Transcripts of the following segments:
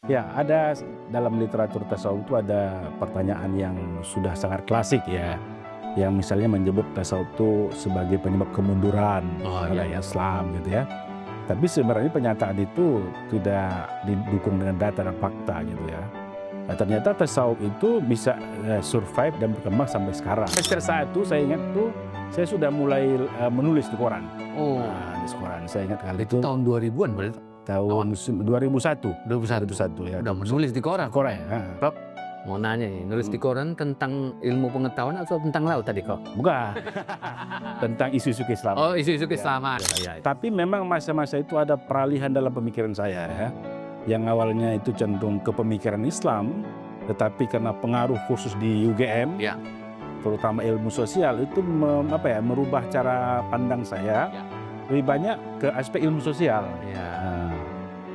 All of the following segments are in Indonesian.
Ya, ada dalam literatur tasawuf itu ada pertanyaan yang sudah sangat klasik ya, yang misalnya menyebut tasawuf itu sebagai penyebab kemunduran Oh, iya, dalam iya. Islam gitu ya. Tapi sebenarnya pernyataan itu tidak didukung dengan data dan fakta gitu ya. Nah, ternyata tasawuf itu bisa survive dan berkembang sampai sekarang. Semester 1 saya ingat tuh saya sudah mulai menulis di koran. Oh, Nah, di koran saya ingat kali itu itu tahun 2000-an berarti? tahun 2001. 2001. 2001 ya. Udah menulis di koran? Koran ya. Prof, mau nanya nih, nulis di koran tentang ilmu pengetahuan atau tentang laut tadi kok? Bukan. Tentang isu-isu keislaman. Oh, isu-isu Ya. keislaman. Ya, ya. Tapi memang masa-masa itu ada peralihan dalam pemikiran saya ya. Yang awalnya itu cenderung ke pemikiran Islam, tetapi karena pengaruh khusus di UGM, Ya. terutama ilmu sosial itu merubah cara pandang saya Ya. lebih banyak ke aspek ilmu sosial. Ya. Nah,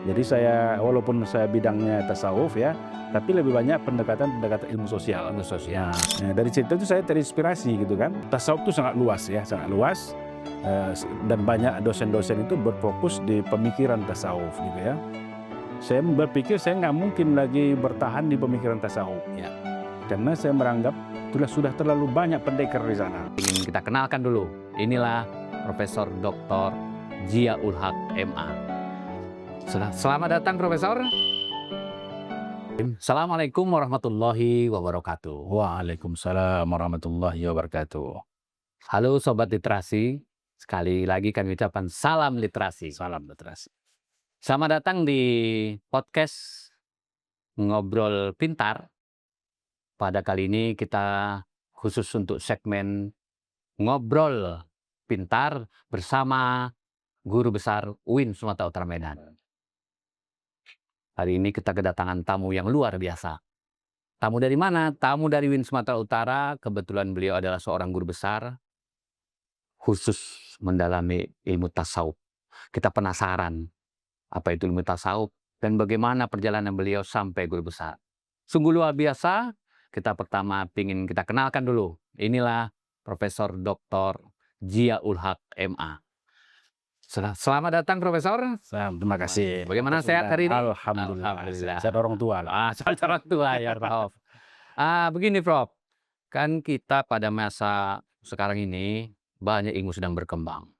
jadi saya walaupun saya bidangnya tasawuf ya, tapi lebih banyak pendekatan ilmu sosial. Ilmu sosial. Nah, dari cerita itu saya terinspirasi gitu kan. Tasawuf itu sangat luas ya, sangat luas. Dan banyak dosen-dosen itu berfokus di pemikiran tasawuf gitu ya. Saya berpikir saya nggak mungkin lagi bertahan di pemikiran tasawuf ya. Karena saya menganggap sudah terlalu banyak pendekar di sana. Ingin kita kenalkan dulu. Inilah Profesor Dr. Ziaul Haq MA. Selamat datang Profesor. Assalamualaikum warahmatullahi wabarakatuh. Waalaikumsalam warahmatullahi wabarakatuh. Halo Sobat Literasi, sekali lagi kami ucapkan salam literasi. Salam literasi. Selamat datang di podcast Ngobrol Pintar. Pada kali ini kita khusus untuk segmen Ngobrol Pintar bersama Guru Besar UIN Sumatera Utara Medan. Hari ini kita kedatangan tamu yang luar biasa. Tamu dari mana? Tamu dari UIN Sumatera Utara. Kebetulan beliau adalah seorang guru besar khusus mendalami ilmu tasawuf. Kita penasaran apa itu ilmu tasawuf dan bagaimana perjalanan beliau sampai guru besar. Sungguh luar biasa. Kita pertama ingin kita kenalkan dulu. Inilah Profesor Dr. Ziaul Haq MA. Selamat datang Profesor. Terima kasih. Bagaimana sehat hari ini? Alhamdulillah. Sehat orang tua lah. Sehat orang tua ya Prof. Begini Prof, kan kita pada masa sekarang ini banyak ilmu sedang berkembang.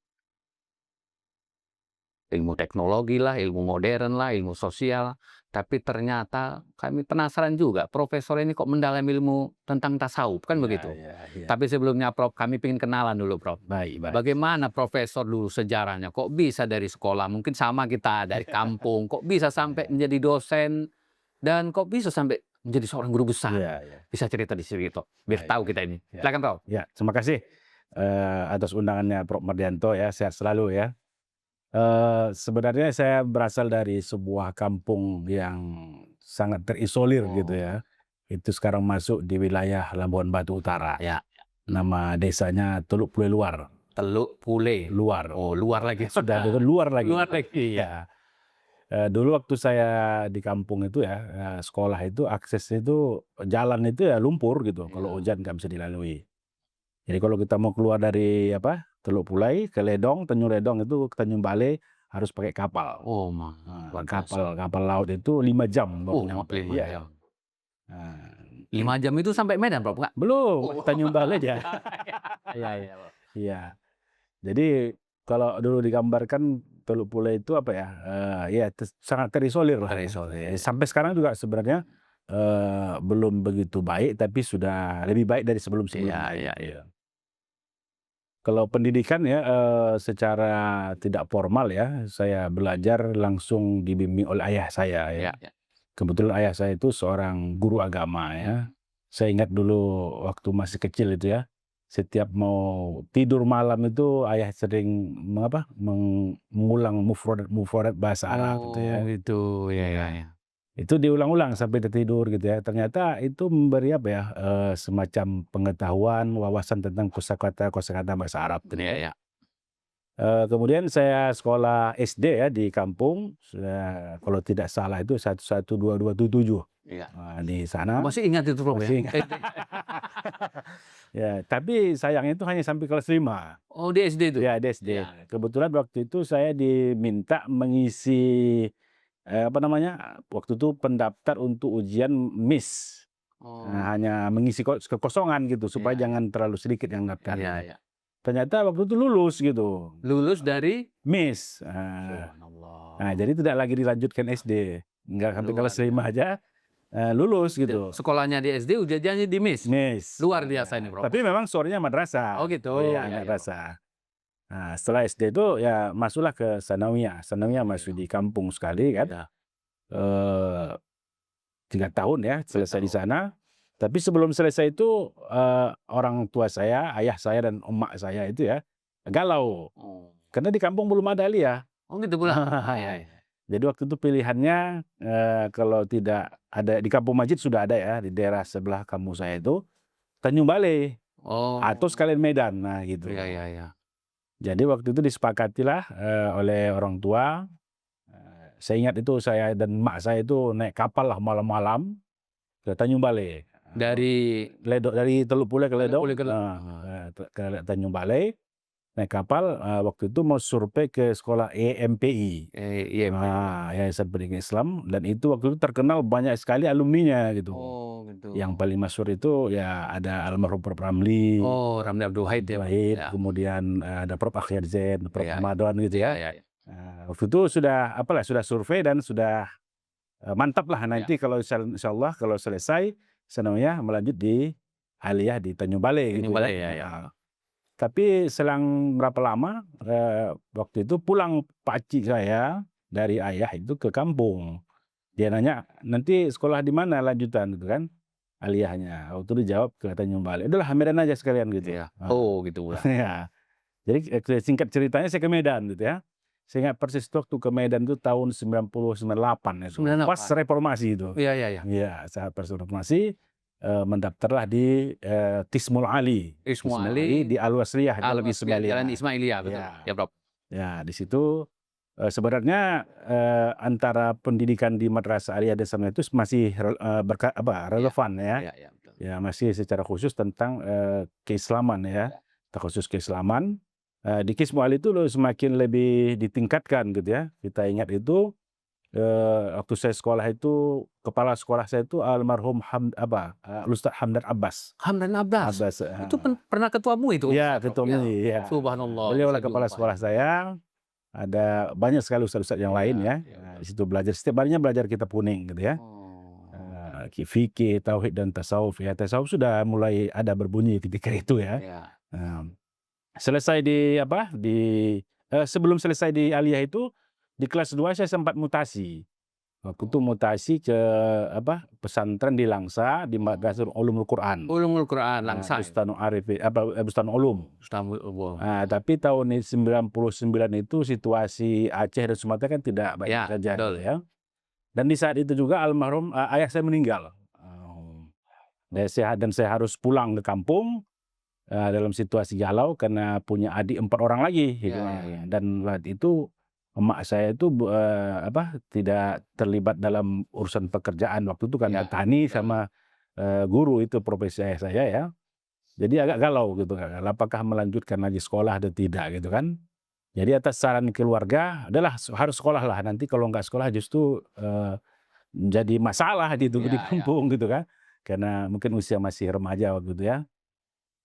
Ilmu teknologi lah, ilmu modern lah, ilmu sosial. Tapi ternyata kami penasaran juga, Profesor ini kok mendalami ilmu tentang tasawuf, kan begitu? Ya. Tapi sebelumnya Prof, kami ingin kenalan dulu Prof. Baik. Bagaimana Profesor dulu sejarahnya? Kok bisa dari sekolah, mungkin sama kita dari kampung, kok bisa sampai menjadi dosen, dan kok bisa sampai menjadi seorang guru besar? Ya. Bisa cerita di sini Prof, biar tahu kita ini. Ya. Silakan Prof. Ya, terima kasih atas undangannya Prof. Mardianto ya, sehat selalu ya. Sebenarnya saya berasal dari sebuah kampung yang sangat terisolir gitu ya. Itu sekarang masuk di wilayah Labuan Batu Utara. Ya. Nama desanya Teluk Pule Luar. Teluk Pule. Luar. Oh, luar lagi. Sudah itu luar lagi. Luar lagi ya. Dulu waktu saya di kampung itu ya, sekolah itu aksesnya itu jalan itu ya lumpur gitu. Kalau hujan nggak bisa dilalui. Jadi kalau kita mau keluar dari Teluk Pulai ke Ledong, Tanjung Ledong itu ke Tanjung Balai harus pakai kapal. Oh, Kapal laut itu 5 jam baru nyampe. 5 jam. Nah, 5 jam itu sampai Medan, Prof? Enggak? belum, Tanjung Balai aja. Iya. Iya. Jadi kalau dulu digambarkan Teluk Pulai itu sangat terisolir lah. Terisolir. Sampai sekarang juga sebenarnya belum begitu baik, tapi sudah lebih baik dari sebelum-sebelumnya. Iya. Kalau pendidikan ya secara tidak formal ya, saya belajar langsung dibimbing oleh ayah saya ya. Ya. Kebetulan ayah saya itu seorang guru agama ya. Saya ingat dulu waktu masih kecil itu ya, setiap mau tidur malam itu ayah sering mengulang mufradat bahasa Arab gitu ya. Oh, itu. Ya. Itu diulang-ulang sampai tertidur gitu ya. Ternyata itu memberi semacam pengetahuan, wawasan tentang kosakata bahasa Arab. Iya. Kemudian saya sekolah SD ya di kampung, kalau tidak salah itu 11227. Iya. Di sana. Masih ingat itu, Prof? Masih ingat. Ya, tapi sayangnya itu hanya sampai kelas 5. Oh, di SD itu? Ya, di SD. Ya. Kebetulan waktu itu saya diminta mengisi apa namanya, waktu itu pendaftar untuk ujian MIS. Oh. Hanya mengisi kekosongan gitu supaya Iya. jangan terlalu sedikit yang daftar. Iya, Gitu. iya. Ternyata waktu itu lulus gitu, Lulus dari MIS. Nah, jadi tidak lagi dilanjutkan SD, nggak sampai kelas Luar 5 aja lulus gitu. Sekolahnya di SD, ujiannya di MIS. MIS. Luar biasa ini, Bro. Tapi memang sorenya madrasah. Oh gitu. Iya, Iya, iya, madrasah. Nah, setelah SD itu ya masuklah ke sanawiyah. Sanawiyah masih di kampung sekali kan. Iya. 3 tahun ya selesai di tahun. sana. Tapi sebelum selesai itu orang tua saya, ayah saya dan emak saya itu ya galau. Oh. Karena di kampung belum ada aliyah. Oh gitu pula. Iya, iya. Jadi waktu itu pilihannya kalau tidak ada di Kampung Majid sudah ada ya di daerah sebelah kampung saya itu Tanjung Balai Oh. atau sekalian Medan. Nah gitu. Iya, iya, iya. Jadi waktu itu disepakatilah oleh orang tua. Saya ingat itu saya dan emak saya itu naik kapal lah malam-malam ke Tanjung Balai. Dari Ledok, dari Teluk Pule ke Ledok, Teluk Pule ke Tanjung Balai, naik kapal. Waktu itu mau survei ke sekolah EMPI, iya. Yayasan Pendidikan Islam, dan itu waktu itu terkenal banyak sekali alumninya gitu. Oh gitu. Yang paling masyhur itu ya ada almarhum Prof. Ramli, Oh, Ramli Abdul Wahid ya. Ya. kemudian ada Prof. Akhir Zain, Prof. Iya. Ramadan gitu ya. Iya, iya. Waktu itu sudah sudah survei dan sudah mantap lah nanti kalau insyaallah kalau selesai sanawiyah melanjut di aliyah di Tanjung Balai gitu Tanjung Balai, ya. ya. Tapi selang berapa lama waktu itu pulang pakcik saya dari ayah itu ke kampung. Dia nanya, "Nanti sekolah di mana lanjutan?" gitu kan. Aliyahnya. Waktu itu dijawab ke Tanjung Balai. "Udahlah Medan aja sekalian," gitu. Iya. Oh gitu pula. Ya. Jadi singkat ceritanya saya ke Medan gitu ya. Saya ingat persis waktu ke Medan itu tahun 98 itu. 98. Pas reformasi itu. Iya, iya, iya. Iya, saat pas reformasi mendaftarlah di Tismul Ali. Tismul Ali di Al-Wasliyah, Jalan Ismailiyah. Jalan Ismailiyah, betul. Ya. Ya, Bro. Ya, di situ sebenarnya antara pendidikan di Madrasah Aliyah dan Sanawiyah itu masih relevan ya. Iya, iya, betul. Ya, masih secara khusus tentang keislaman ya. Khusus keislaman. Di Kismu Ali itu semakin lebih ditingkatkan gitu ya. Kita ingat itu waktu saya sekolah itu kepala sekolah saya itu almarhum Ustaz Hamdan Abbas. Hamdan Abbas. Itu pernah ketuamu itu? Iya, ketuamu ya. Subhanallah. Beliau lah kepala sekolah saya. Ada banyak sekali ustaz-ustaz yang lain ya. Di situ belajar setiap harinya belajar kitab kuning gitu ya. Fikih, tauhid dan tasawuf ya. Tasawuf sudah mulai ada berbunyi ketika itu ya. Selesai sebelum selesai di aliyah itu di kelas 2 saya sempat mutasi. Waktu itu mutasi ke pesantren di Langsa di Madrasah Ulumul Quran. Ulumul Quran Langsa. Bustanul Arifin Bustanul Ulum. Tapi tahun 99 itu situasi Aceh dan Sumatera kan tidak baik saja ya. Dan di saat itu juga almarhum ayah saya meninggal. Dan saya harus pulang ke kampung dalam situasi galau karena punya adik 4 orang lagi gitu. Dan waktu itu emak saya itu tidak terlibat dalam urusan pekerjaan waktu itu kan petani sama guru itu profesi saya ya. Jadi agak galau gitu, apakah melanjutkan lagi sekolah atau tidak gitu kan. Jadi atas saran keluarga adalah harus sekolah lah, nanti kalau nggak sekolah justru jadi masalah di kampung gitu kan. Karena mungkin usia masih remaja waktu itu ya.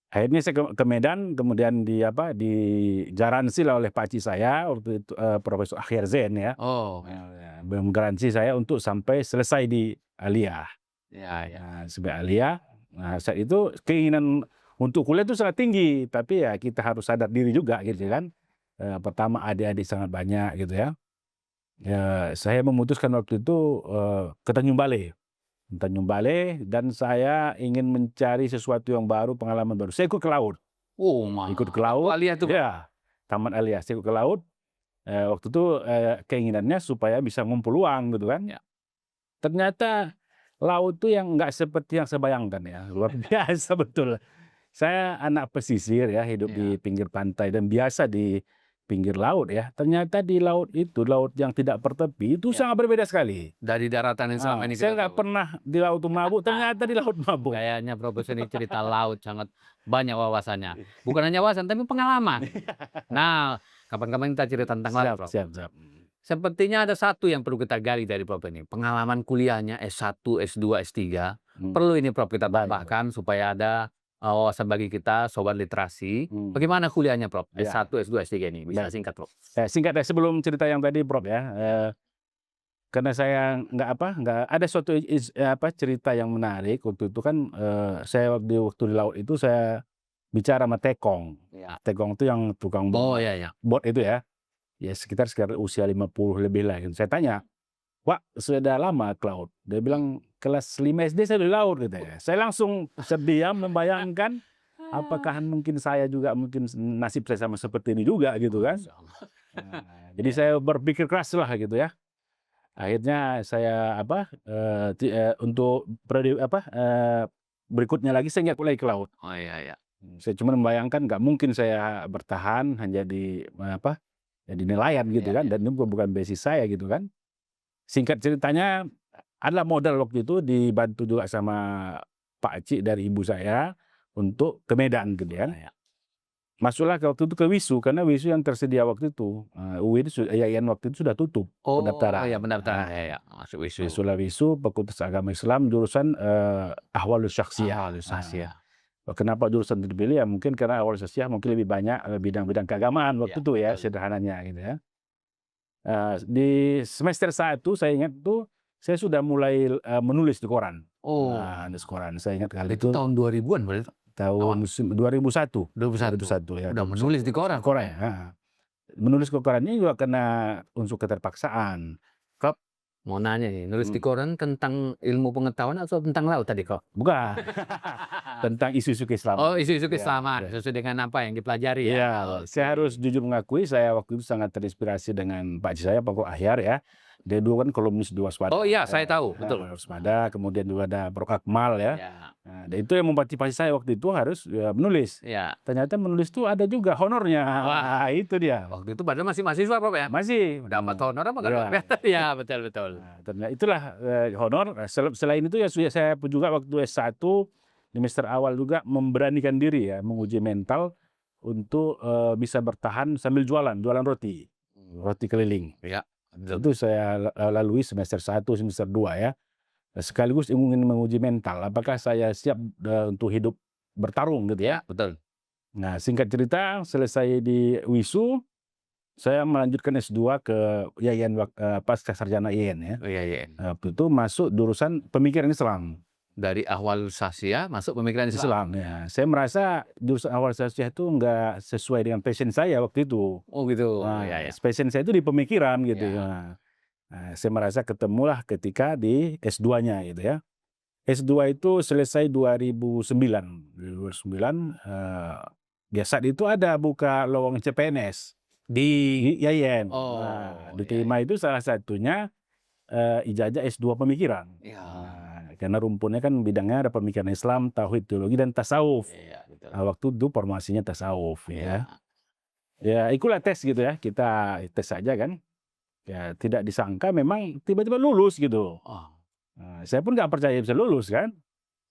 Akhirnya saya ke Medan, kemudian digaransi lah oleh pakcik saya waktu itu Profesor Akhir Zain ya. Menggaransi saya untuk sampai selesai di aliyah. Sampai aliyah. Nah, saat itu keinginan untuk kuliah itu sangat tinggi, tapi ya kita harus sadar diri juga gitu kan. Pertama adik-adik sangat banyak gitu ya. Saya memutuskan waktu itu ke Tanjung Balai dan saya ingin mencari sesuatu yang baru, pengalaman baru. Saya ikut ke laut. Ikut ke laut. Aliyah tuh. Ya, Taman Aliyah. Saya ikut ke laut. Waktu itu keinginannya supaya bisa ngumpul uang gitu kan. Ternyata laut itu yang nggak seperti yang saya bayangkan ya. Luar biasa betul. Saya anak pesisir ya, hidup di pinggir pantai dan biasa di pinggir laut ya. Ternyata di laut itu, laut yang tidak bertepi itu sangat berbeda sekali. Dari daratan yang selama ini saya nggak pernah di laut mabuk, ternyata di laut mabuk. Kayaknya Profesor ini cerita laut sangat banyak wawasannya. Bukan hanya wawasan, tapi pengalaman. Nah, kapan-kapan kita cerita tentang laut. Siap. Sepertinya ada satu yang perlu kita gali dari Prof ini, pengalaman kuliahnya S1, S2, S3. Perlu ini Prof kita tambahkan supaya ada wawasan bagi kita sobat literasi. Bagaimana kuliahnya Prof? Ya. S1, S2, S3 ini bisa Baik. singkat Prof. Singkat sebelum cerita yang tadi Prof ya, karena saya nggak ada suatu cerita yang menarik waktu itu kan, saya waktu di laut itu saya bicara sama Tekong. Ya. Tekong itu yang tukang Oh ya. bot itu ya. Ya sekitar usia 50 lebih lah gitu. Saya tanya, "Wak, sudah lama ke laut?" Dia bilang, "Kelas 5 SD saya di laut," gitu ya. Saya langsung terdiam membayangkan apakah mungkin saya juga mungkin nasib saya sama seperti ini juga gitu kan. Jadi saya berpikir keras lah gitu ya. Akhirnya saya untuk berikutnya lagi saya nggak mulai ke laut. Oh iya. Saya cuma membayangkan nggak mungkin saya bertahan hanya di jadi nelayan gitu kan, dan itu bukan basis saya gitu kan. Singkat ceritanya adalah modal waktu itu dibantu juga sama Pak Cik dari ibu saya untuk ke Medan gitu kan. Masuklah waktu itu ke WISU karena WISU yang tersedia waktu itu UIN waktu itu sudah tutup pendaftaran. Oh iya pendaftaran ya. Masuk WISU. Masuklah WISU Fakultas Agama Islam jurusan Ahwalus Syakhsiyah. Kenapa jurusan terpilih ya mungkin karena Ahwalus Syakhsiyah mungkin lebih banyak bidang-bidang keagamaan waktu itu ya, sederhananya gitu ya. Di semester 1 saya ingat tuh saya sudah mulai menulis di koran. Nulis koran. Saya ingat kali itu tahun 2000-an berarti. tahun 2001. 2001 ya. Udah menulis di koran. Koran ya. Menulis ke koran ini juga kena unsur keterpaksaan. Mau nanya nih, nulis di koran tentang ilmu pengetahuan atau tentang laut tadi kok? Bukan. Tentang isu-isu keislaman. Oh, isu-isu keislaman sesuai dengan apa yang dipelajari ya? Iya, saya harus jujur mengakui saya waktu itu sangat terinspirasi dengan Pak Haji saya, Pak Ahyar ya. Dia dulu kan kolumnis di Waspada. Oh iya, saya tahu, betul. Waspada, kemudian juga ada Bro Akmal ya. Nah, itu yang memotivasi saya waktu itu harus menulis. Ternyata menulis itu ada juga honornya. Wah, itu dia. Waktu itu padahal masih mahasiswa Prof ya? Masih. Dapat honor apa enggak? Ya, betul. Nah, ternyata itulah honor. Selain itu ya saya juga waktu S1 semester awal juga memberanikan diri ya menguji mental untuk bisa bertahan sambil jualan roti keliling. Iya. Itu saya lalui semester 1, semester 2 ya. Sekaligus ingin menguji mental apakah saya siap untuk hidup bertarung gitu ya. Betul. Nah, singkat cerita selesai di WISU saya melanjutkan S2 ke YAIN pasca sarjana YAIN ya. Waktu itu masuk jurusan pemikiran Islam. Dari Ahwalus Syakhsiyah masuk pemikiran Islam. Ya. Saya merasa jurusan Ahwalus Syakhsiyah itu nggak sesuai dengan passion saya waktu itu. Oh gitu. Passion saya itu di pemikiran gitu. Nah, saya merasa ketemulah ketika di S2-nya gitu ya. S2 itu selesai 2009. Biasa itu ada buka lowongan CPNS di YAIN. Diterima itu salah satunya ijazah S2 pemikiran. Karena rumpunnya kan bidangnya ada pemikiran Islam, tauhid, teologi dan tasawuf. Waktu itu formasinya tasawuf ya. Ya ikulah tes gitu ya, kita tes saja kan. Ya tidak disangka memang tiba-tiba lulus gitu. Saya pun nggak percaya bisa lulus kan.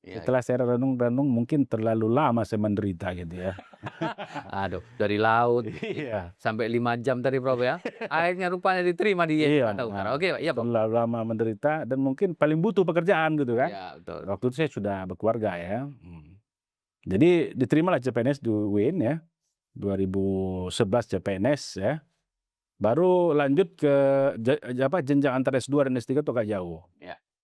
Setelah saya renung-renung mungkin terlalu lama saya menderita gitu ya. Aduh, dari laut sampai 5 jam tadi Prof ya. Akhirnya rupanya diterima di YAIN. Oke, iya Prof. Terlalu lama menderita dan mungkin paling butuh pekerjaan gitu kan. Iya, betul. Waktu itu saya sudah berkeluarga ya. Jadi diterimalah CPNS di UIN ya. 2011 CPNS ya. Baru lanjut ke jenjang antara S2 dan S3 itu agak jauh.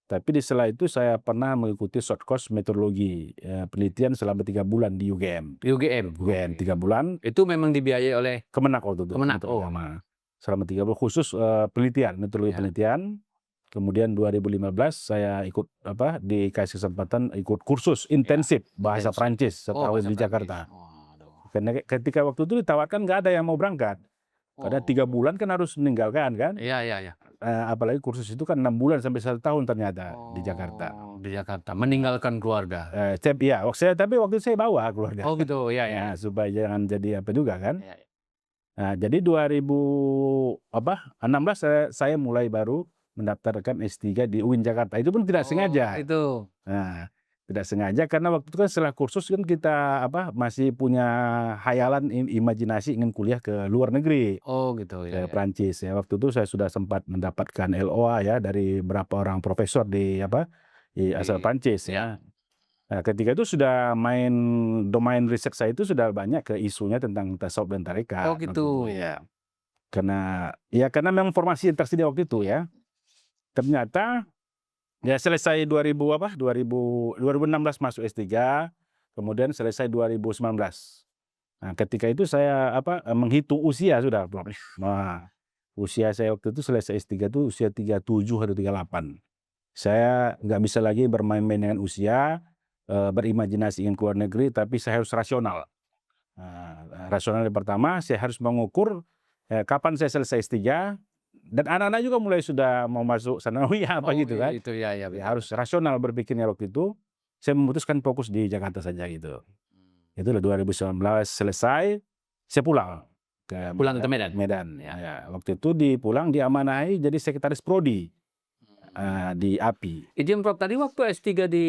Tapi di sela itu saya pernah mengikuti short course meteorologi penelitian selama 3 bulan di UGM. UGM 3 bulan. Itu memang dibiayai oleh Kemenak waktu itu. Kemenak. Selama 3 bulan khusus penelitian, meteorologi penelitian. Kemudian 2015 saya ikut dikasih kesempatan ikut kursus intensif bahasa Prancis setahun di Jakarta. Karena ketika waktu itu ditawarkan nggak ada yang mau berangkat. Karena 3 bulan kan harus meninggalkan kan. Iya. Apalagi kursus itu kan 6 bulan sampai 1 tahun ternyata di Jakarta. Di Jakarta, meninggalkan keluarga. Tapi waktu itu saya bawa keluarga. Oh gitu, ya. Supaya jangan jadi apa juga kan. Nah, jadi 2016 saya mulai baru mendaftarkan S3 di UIN Jakarta. Itu pun tidak sengaja. Itu. Nah, tidak sengaja karena waktu itu kan setelah kursus kan kita masih punya hayalan imajinasi ingin kuliah ke luar negeri, Oh gitu ke ya. Prancis ya. Waktu itu saya sudah sempat mendapatkan LOA ya dari beberapa orang profesor di asal Prancis ya. Nah, ketika itu sudah domain riset saya itu sudah banyak ke isunya tentang tasawuf dan Oh tarekat waktu gitu. itu ya. Karena memang formasi yang tersedia waktu itu ya. Ternyata ya selesai 2016 masuk S3, kemudian selesai 2019. Nah, ketika itu saya menghitung usia sudah, Prof. Nah, usia saya waktu itu selesai S3 itu usia 37 atau 38. Saya nggak bisa lagi bermain-main dengan usia, berimajinasi ingin keluar negeri, tapi saya harus rasional. Nah, rasional yang pertama, saya harus mengukur kapan saya selesai S3, dan anak-anak juga mulai sudah mau masuk sanawiyah gitu kan. Itu ya. Ya, harus rasional berpikirnya waktu itu. Saya memutuskan fokus di Jakarta saja gitu. Itu 2019 selesai, saya pulang ke Pulang ke Medan? Medan. Ya, waktu itu pulang diamanahi jadi sekretaris prodi di API. Izin Prof, tadi waktu S3 di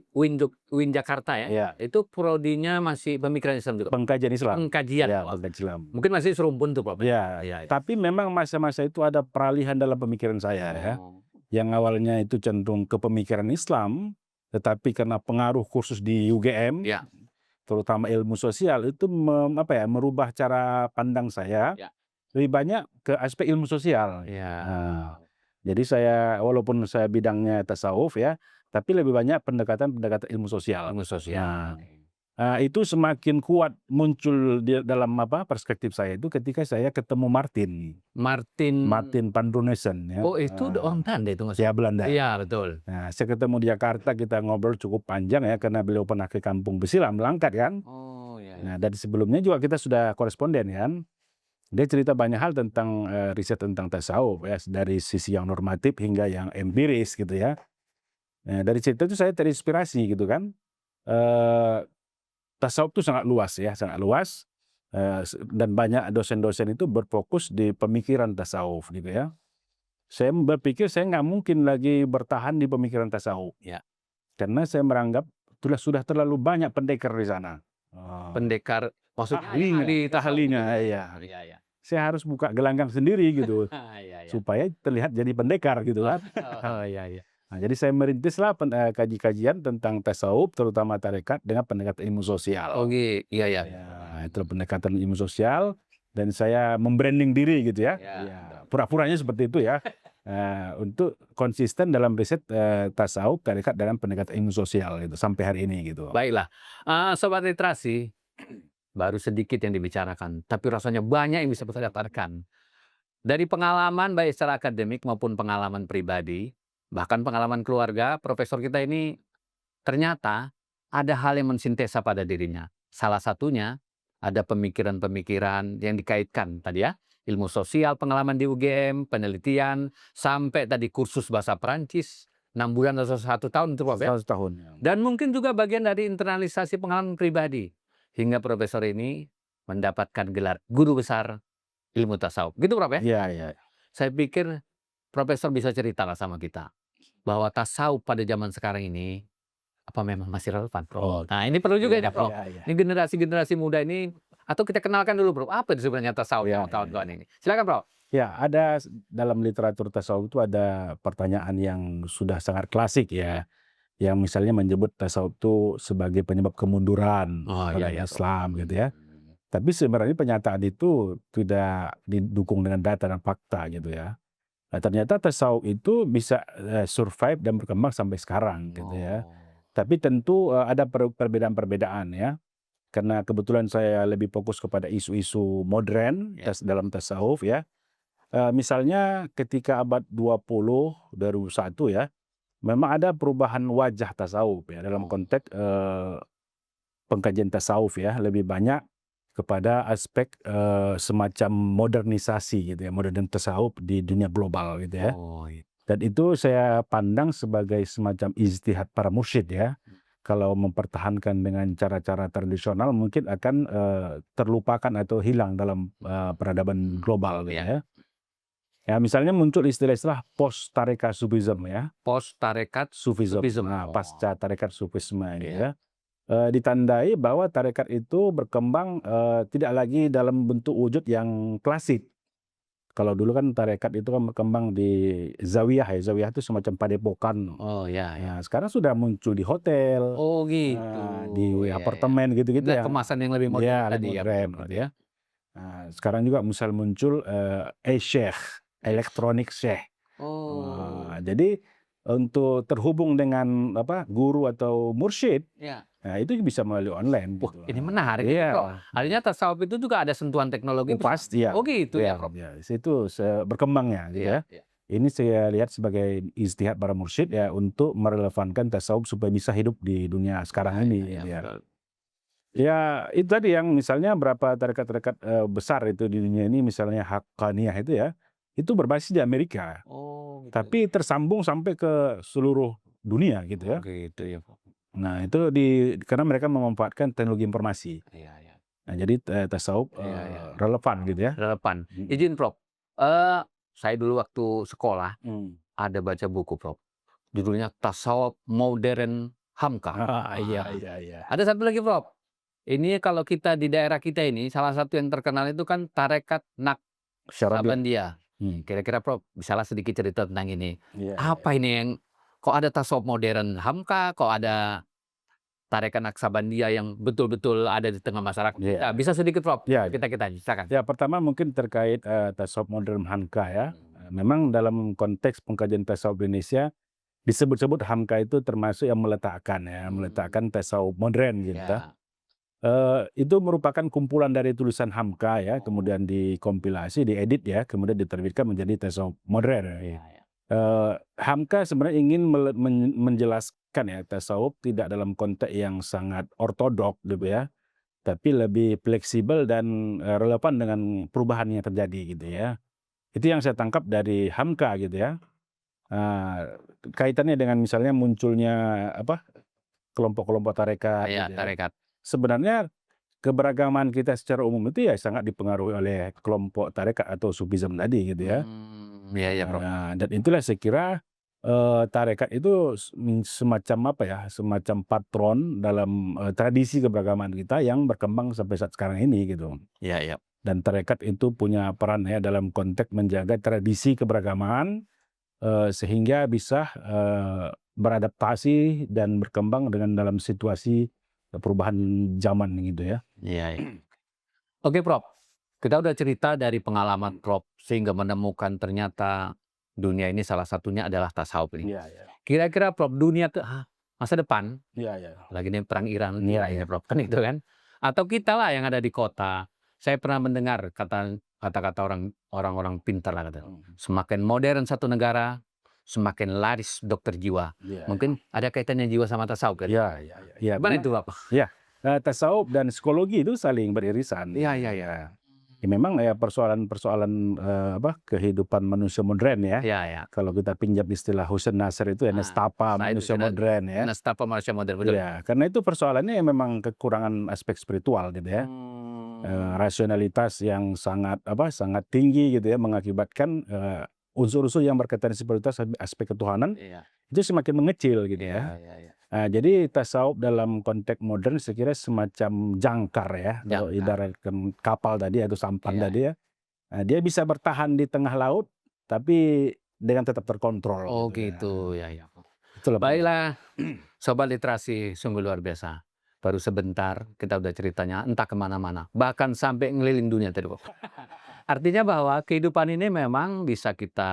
UIN Jakarta ya, Ya, itu prodinya masih pemikiran Islam juga? pengkajian Islam. Pengkajian. Ya, Wah, pengkajian Islam. mungkin masih serumpun tuh Prof. Ya, tapi memang masa-masa itu ada peralihan dalam pemikiran saya ya. Yang awalnya itu cenderung ke pemikiran Islam, tetapi karena pengaruh kursus di UGM, Ya. terutama ilmu sosial itu merubah cara pandang saya lebih banyak ke aspek ilmu sosial. Nah, jadi saya walaupun saya bidangnya tasawuf ya, tapi lebih banyak pendekatan ilmu sosial. Ilmu sosial. Nah, itu semakin kuat muncul dalam perspektif saya itu ketika saya ketemu Martin Pandronesen ya. Oh itu orang Belanda itu nggak sih? Ya, Belanda. Iya betul. Nah, saya ketemu di Jakarta, kita ngobrol cukup panjang ya karena beliau pernah ke Kampung Besilam, Langkat kan. Oh iya. Nah, dari sebelumnya juga kita sudah koresponden kan. Dia cerita banyak hal tentang riset tentang tasawuf ya, dari sisi yang normatif hingga yang empiris gitu ya. Nah, dari cerita itu saya terinspirasi gitu kan. Tasawuf itu sangat luas ya, sangat luas. Dan banyak dosen-dosen itu berfokus di pemikiran tasawuf gitu ya. Saya berpikir saya nggak mungkin lagi bertahan di pemikiran tasawuf. Ya. Karena saya meranggap sudah terlalu banyak pendekar di sana. Pendekar maksudnya ahlinya, ya. Saya harus buka gelanggang sendiri gitu, supaya terlihat jadi pendekar gitu kan. Nah, jadi saya merintislah kajian tentang tasawuf, terutama tarekat dengan pendekatan ilmu sosial. Oh iya. Nah, itu pendekatan ilmu sosial, dan saya membranding diri gitu ya. Pura-puranya seperti itu ya. Untuk konsisten dalam riset tasawuf, tarekat dalam pendekatan ilmu sosial itu sampai hari ini gitu. Baiklah, Sobat Literasi, baru sedikit yang dibicarakan, tapi rasanya banyak yang bisa kita dapatkan. Dari pengalaman baik secara akademik maupun pengalaman pribadi, bahkan pengalaman keluarga, profesor kita ini ternyata ada hal yang mensintesa pada dirinya. Salah satunya ada pemikiran-pemikiran yang dikaitkan tadi ya, ilmu sosial, pengalaman di UGM, penelitian, sampai tadi kursus bahasa Perancis, 6 bulan atau 1 tahun itu Prof ya? 1 tahun. Dan mungkin juga bagian dari internalisasi pengalaman pribadi. Hingga profesor ini mendapatkan gelar guru besar ilmu tasawuf. Gitu Prof ya? Iya. Saya pikir profesor bisa cerita lah sama kita. Bahwa tasawuf pada zaman sekarang ini, apa memang masih relevan Prof? Nah ini perlu juga ini Prof. Ini generasi-generasi muda ini, atau kita kenalkan dulu Prof, apa itu sebenarnya tasawuf yang tahun-tahun ini? Silakan Prof. Ya, ada dalam literatur tasawuf itu ada pertanyaan yang sudah sangat klasik ya. Yang misalnya menyebut tasawuf itu sebagai penyebab kemunduran Islam gitu ya. Tapi sebenarnya pernyataan itu tidak didukung dengan data dan fakta gitu ya. Nah, ternyata tasawuf itu bisa survive dan berkembang sampai sekarang gitu ya. Tapi tentu ada perbedaan-perbedaan ya. Karena kebetulan saya lebih fokus kepada isu-isu modern dalam tasawuf ya. Misalnya ketika abad 20 2001 ya, memang ada perubahan wajah tasawuf ya dalam konteks pengkajian tasawuf ya, lebih banyak kepada aspek semacam modernisasi gitu ya, modern tasawuf di dunia global gitu ya. Dan itu saya pandang sebagai semacam ijtihad para mursyid ya. Kalau mempertahankan dengan cara-cara tradisional mungkin akan terlupakan atau hilang dalam peradaban global gitu ya. Ya, misalnya muncul istilah-istilah post tarekat sufisme ya, Pos tarekat sufisme. Sufisme. Nah, pasca tarekat sufisme gitu Iya. ya. Ditandai bahwa tarekat itu berkembang tidak lagi dalam bentuk wujud yang klasik. Kalau dulu kan tarekat itu kan berkembang di zawiyah ya, zawiyah itu semacam padepokan. Oh, ya, ya. Nah, sekarang sudah muncul di hotel, Oh, gitu. di Iya, iya. apartemen gitu-gitu Nah, ya. kemasan yang lebih modern Ya, tadi lebih ya, modern Prof, gitu ya. ya. Nah, sekarang juga misal muncul e-Sheikh, elektronik Sheikh. Oh. Jadi untuk terhubung dengan guru atau mursyid, Ya. nah itu bisa melalui online Wah, gitu. ini menarik nih, Iya. Prof. Artinya tasawuf itu juga ada sentuhan teknologi besar. Pasti ya. Oh, gitu ya, Prof. Ya, situ berkembangnya gitu Iya, ya. iya. Ini saya lihat sebagai ijtihad para mursyid ya untuk merelevankan tasawuf supaya bisa hidup di dunia sekarang Iya, ini iya, gitu ya. betul. Ya, itu tadi yang misalnya berapa tarekat-tarekat besar itu di dunia ini, misalnya Haqqaniyah itu ya, itu berbasis di Amerika, Oh, gitu. tapi tersambung sampai ke seluruh dunia gitu Oh, ya. gitu ya, Prof. Nah, itu karena mereka memanfaatkan teknologi informasi. Iya, iya. Nah, jadi tasawuf Iya, iya. relevan gitu ya. Relevan. Mhm. Izin, Prof. Saya dulu waktu sekolah ada baca buku, Prof. Judulnya Tasawuf Modern Hamka. Iya, iya, iya. Ada satu lagi, Prof. Ini kalau kita di daerah kita ini salah satu yang terkenal itu kan tarekat Syarabiyah. Naksabandia. Hmm. Kira-kira Prof bisalah sedikit cerita tentang ini. Iya, Apa ini yang kok ada tasawuf modern Hamka, kok ada tarekat Naksabandia yang betul-betul ada di tengah masyarakat Iya. kita? Bisa sedikit, Prof? Iya. Kita silakan. Ya, pertama mungkin terkait tasawuf modern Hamka ya. Memang dalam konteks pengkajian tasawuf di Indonesia disebut-sebut Hamka itu termasuk yang meletakkan tasawuf modern gitu. Ya. Itu merupakan kumpulan dari tulisan Hamka ya, kemudian dikompilasi, diedit ya, kemudian diterbitkan menjadi tasawuf modern. Ya, ya. Hamka sebenarnya ingin menjelaskan ya tasawuf tidak dalam konteks yang sangat ortodok gitu ya, tapi lebih fleksibel dan relevan dengan perubahan yang terjadi gitu ya. Itu yang saya tangkap dari Hamka gitu ya. Kaitannya dengan misalnya munculnya kelompok-kelompok tarekat Ya, gitu ya. tarekat. Sebenarnya keberagaman kita secara umum itu ya sangat dipengaruhi oleh kelompok tarekat atau sufisme tadi gitu ya. Iya, iya, Prof. Dan itulah saya kira tarekat itu semacam semacam patron dalam tradisi keberagaman kita yang berkembang sampai saat sekarang ini gitu. Iya, iya. Dan tarekat itu punya peran ya dalam konteks menjaga tradisi keberagaman sehingga bisa beradaptasi dan berkembang dengan dalam situasi perubahan zaman gitu ya. Iya, iya. Oke, Prof. Kita udah cerita dari pengalaman Prof sehingga menemukan ternyata dunia ini salah satunya adalah tasawuf ini. Iya, iya. Kira-kira Prof dunia masa depan, Iya, iya. lagi nih perang Iran, Iya, ya Prof kan itu kan, atau kita lah yang ada di kota. Saya pernah mendengar kata-kata orang-orang pintar lah kata, semakin modern satu negara, semakin laris dokter jiwa. Iya, Mungkin ada kaitannya jiwa sama tasawuf kan? iya, iya, iya. Gimana itu, Pak? Iya, tasawuf dan psikologi itu saling beririsan. Iya, iya, iya. Ya memang ya persoalan-persoalan kehidupan manusia modern ya. Iya, iya. Kalau kita pinjam istilah Hussein Nasr itu ya nestapa manusia modern ya. Nestapa manusia modern, betul. Ya, karena itu persoalannya memang kekurangan aspek spiritual gitu ya. Rasionalitas yang sangat tinggi gitu ya Iya. mengakibatkan unsur-unsur yang berkaitan spiritualitas aspek ketuhanan itu semakin mengecil gitu ya. Iya, iya. Jadi tasawuf dalam konteks modern saya kira semacam jangkar ya, kalau Jangkar. ibaratkan kapal tadi atau sampan Iya. tadi ya. Dia bisa bertahan di tengah laut tapi dengan tetap terkontrol. Oh, ya. gitu. Ya, ya. Itulah. Baiklah, Sobat Literasi sungguh luar biasa. Baru sebentar kita udah ceritanya entah kemana-mana. Bahkan sampai ngeliling dunia tadi, Prof. Artinya bahwa kehidupan ini memang bisa kita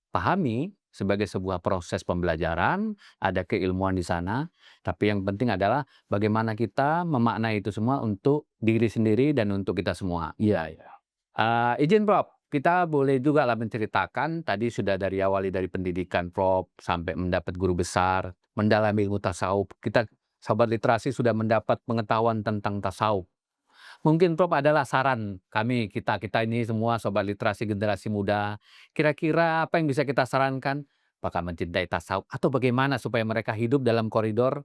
pahami sebagai sebuah proses pembelajaran, ada keilmuan di sana, tapi yang penting adalah bagaimana kita memaknai itu semua untuk diri sendiri dan untuk kita semua. Iya, iya. Izin Prof, kita boleh juga lah menceritakan tadi sudah dari awali dari pendidikan Prof sampai mendapat guru besar, mendalami ilmu tasawuf. Kita Sobat Literasi sudah mendapat pengetahuan tentang tasawuf. Mungkin Prof adalah saran kami, kita ini semua Sobat Literasi generasi muda. Kira-kira apa yang bisa kita sarankan? Apakah mencintai tasawuf atau bagaimana supaya mereka hidup dalam koridor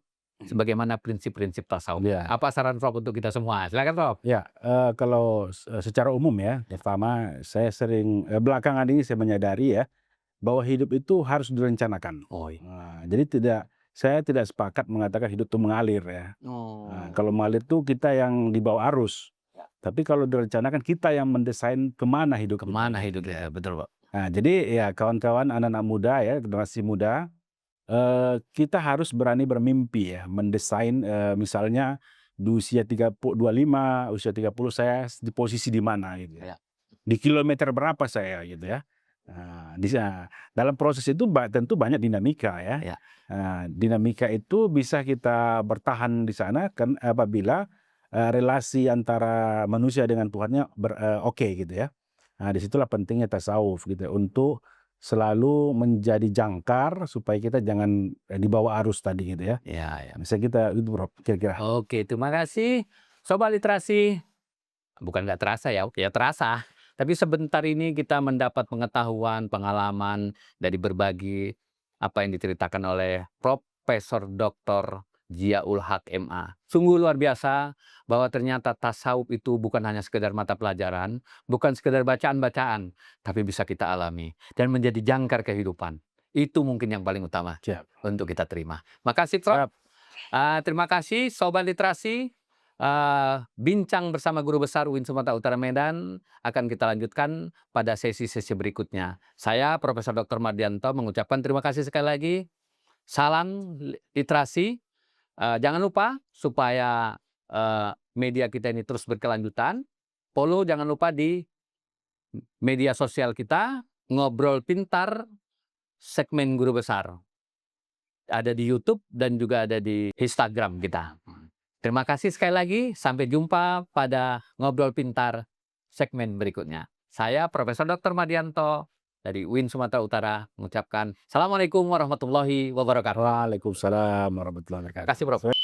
sebagaimana prinsip-prinsip tasawuf. Ya. Apa saran Prof untuk kita semua? Silakan Prof. Ya, kalau secara umum ya, pertama saya sering belakangan ini saya menyadari ya, bahwa hidup itu harus direncanakan. Oh, iya. Jadi saya tidak sepakat mengatakan hidup itu mengalir ya. Oh. Kalau mengalir itu kita yang dibawa arus. Ya. Tapi kalau direncanakan kita yang mendesain kemana hidup itu. Kemana hidupnya? Betul Pak. Nah, jadi ya kawan-kawan anak-anak muda ya, generasi muda, kita harus berani bermimpi ya, mendesain misalnya di usia 25, usia 30 saya di posisi di mana gitu ya. Ya. Di kilometer berapa saya gitu ya. Dalam proses itu tentu banyak dinamika ya. Ya. Dinamika itu bisa kita bertahan di sana kan apabila relasi antara manusia dengan Tuhannya oke gitu ya. Disitulah pentingnya tasawuf gitu ya, untuk selalu menjadi jangkar supaya kita jangan dibawa arus tadi gitu ya. Ya. Misalnya kita itu Prof, kira-kira. Oke, terima kasih Sobat Literasi. Bukan nggak terasa ya, ya terasa. Tapi sebentar ini kita mendapat pengetahuan, pengalaman dari berbagi apa yang diceritakan oleh Profesor Dr. Ziaul Haq MA. Sungguh luar biasa bahwa ternyata tasawuf itu bukan hanya sekedar mata pelajaran, bukan sekedar bacaan-bacaan, tapi bisa kita alami dan menjadi jangkar kehidupan. Itu mungkin yang paling utama Siap. untuk kita terima. Makasih Prof. Terima kasih Sobat Literasi. Bincang bersama Guru Besar UIN Sumatera Utara Medan akan kita lanjutkan pada sesi-sesi berikutnya. Saya Profesor Dr. Mardianto mengucapkan terima kasih sekali lagi. Salam literasi. Jangan lupa supaya media kita ini terus berkelanjutan. Follow jangan lupa di media sosial kita, Ngobrol Pintar segmen Guru Besar. Ada di YouTube dan juga ada di Instagram kita. Terima kasih sekali lagi. Sampai jumpa pada Ngobrol Pintar segmen berikutnya. Saya Profesor Dr. Mardianto dari UIN Sumatera Utara mengucapkan Assalamualaikum warahmatullahi wabarakatuh. Waalaikumsalam warahmatullahi wabarakatuh. Terima kasih Prof.